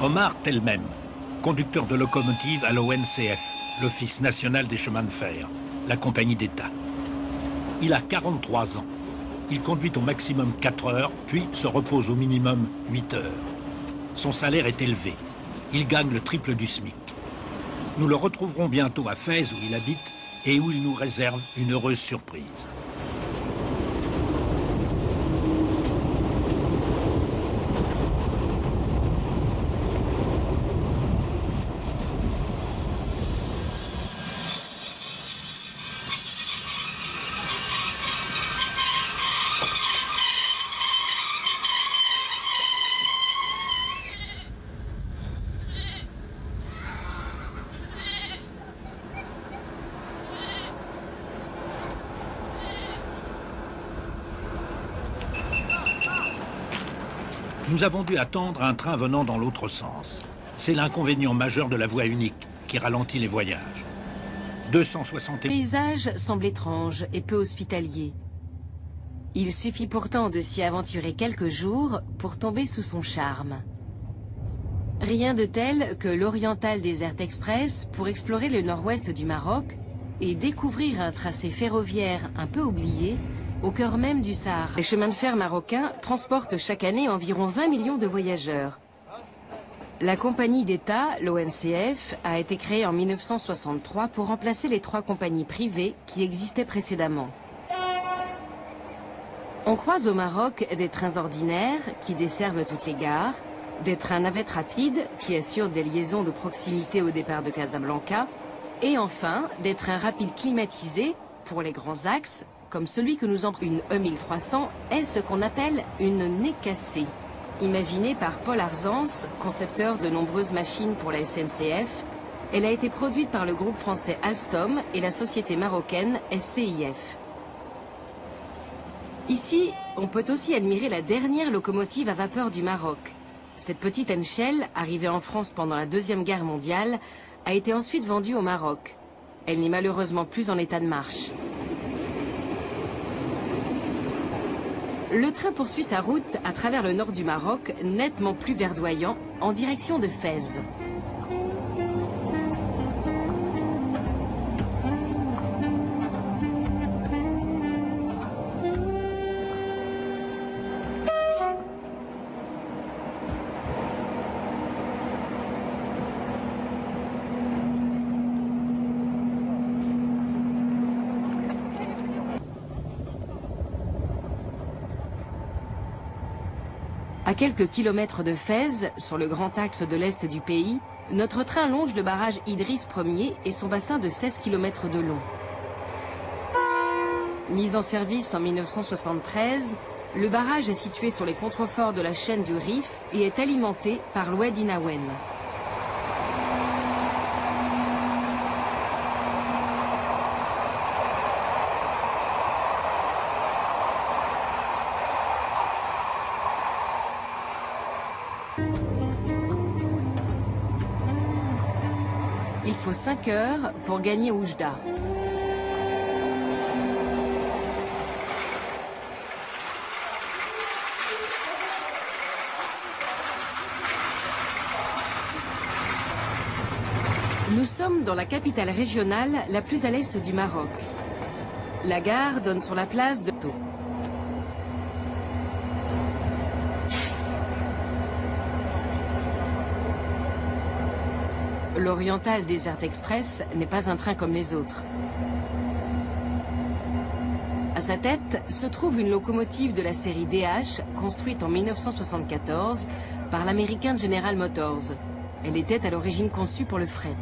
Omar Telmem, conducteur de locomotive à l'ONCF, l'Office national des chemins de fer, la compagnie d'État. Il a 43 ans. Il conduit au maximum 4 heures, puis se repose au minimum 8 heures. Son salaire est élevé. Il gagne le triple du SMIC. Nous le retrouverons bientôt à Fès, où il habite, et où il nous réserve une heureuse surprise. Nous avons dû attendre un train venant dans l'autre sens. C'est l'inconvénient majeur de la voie unique qui ralentit les voyages. 260... Le paysage semble étrange et peu hospitalier. Il suffit pourtant de s'y aventurer quelques jours pour tomber sous son charme. Rien de tel que l'Oriental Desert Express pour explorer le nord-ouest du Maroc et découvrir un tracé ferroviaire un peu oublié au cœur même du Sahara. Les chemins de fer marocains transportent chaque année environ 20 millions de voyageurs. La compagnie d'État, l'ONCF, a été créée en 1963 pour remplacer les 3 compagnies privées qui existaient précédemment. On croise au Maroc des trains ordinaires qui desservent toutes les gares, des trains navettes rapides qui assurent des liaisons de proximité au départ de Casablanca, et enfin des trains rapides climatisés pour les grands axes, comme celui que nous empruntons. Une E1300 est ce qu'on appelle une nez cassée. Imaginée par Paul Arzance, concepteur de nombreuses machines pour la SNCF, elle a été produite par le groupe français Alstom et la société marocaine SCIF. Ici, on peut aussi admirer la dernière locomotive à vapeur du Maroc. Cette petite Henschel, arrivée en France pendant la Deuxième Guerre mondiale, a été ensuite vendue au Maroc. Elle n'est malheureusement plus en état de marche. Le train poursuit sa route à travers le nord du Maroc, nettement plus verdoyant, en direction de Fès. À quelques kilomètres de Fès, sur le grand axe de l'est du pays, notre train longe le barrage Idriss Ier et son bassin de 16 km de long. Mis en service en 1973, le barrage est situé sur les contreforts de la chaîne du Rif et est alimenté par l'Oued Inawen. Il faut 5 heures pour gagner Oujda. Nous sommes dans la capitale régionale la plus à l'est du Maroc. La gare donne sur la place de Tau. L'Oriental Desert Express n'est pas un train comme les autres. À sa tête se trouve une locomotive de la série DH, construite en 1974 par l'américain General Motors. Elle était à l'origine conçue pour le fret.